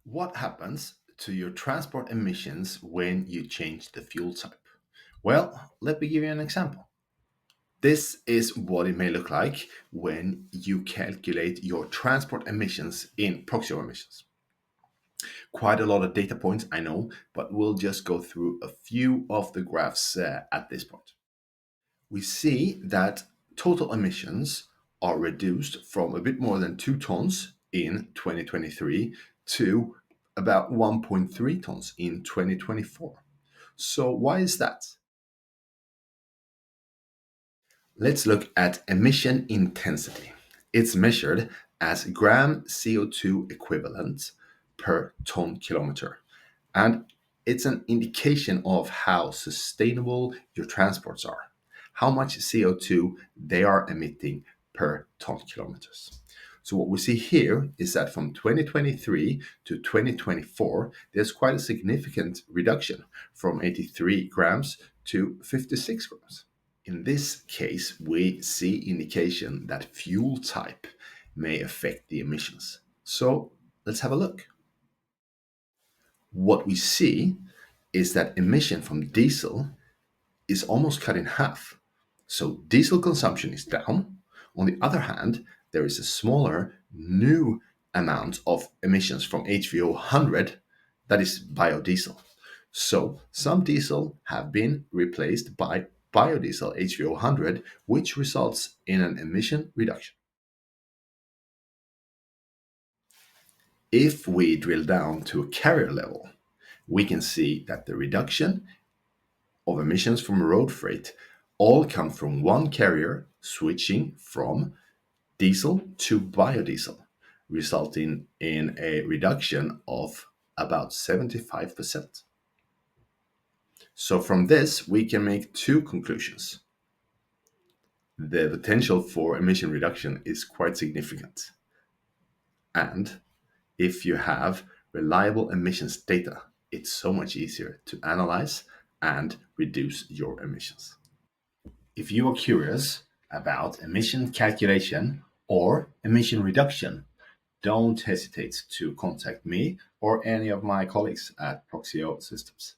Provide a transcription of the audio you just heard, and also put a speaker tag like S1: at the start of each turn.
S1: What happens to your transport emissions when you change the fuel type? Well, let me give you an example. This is what it may look like when you calculate your transport emissions in Proxio emissions. Quite a lot of data points, I know, but we'll just go through a few of the graphs at this point. We see that total emissions are reduced from a bit more than 2 tons in 2023 to about 1.3 tons in 2024. So, why is that? Let's look at emission intensity. It's measured as gram CO2 equivalent per ton kilometer. And it's an indication of how sustainable your transports are, how much CO2 they are emitting per ton kilometers. So what we see here is that from 2023 to 2024, there's quite a significant reduction from 83 grams to 56 grams. In this case, we see indication that fuel type may affect the emissions. So let's have a look. What we see is that emission from diesel is almost cut in half. So diesel consumption is down. On the other hand, there is a smaller new amount of emissions from HVO 100 that is biodiesel. So some diesel have been replaced by biodiesel HVO 100, which results in an emission reduction. If we drill down to a carrier level, we can see that the reduction of emissions from road freight all come from one carrier switching from diesel to biodiesel, resulting in a reduction of about 75%. So, from this, we can make two conclusions. The potential for emission reduction is quite significant. And if you have reliable emissions data, it's so much easier to analyze and reduce your emissions. If you are curious about emission calculation or emission reduction, don't hesitate to contact me or any of my colleagues at Proxio Systems.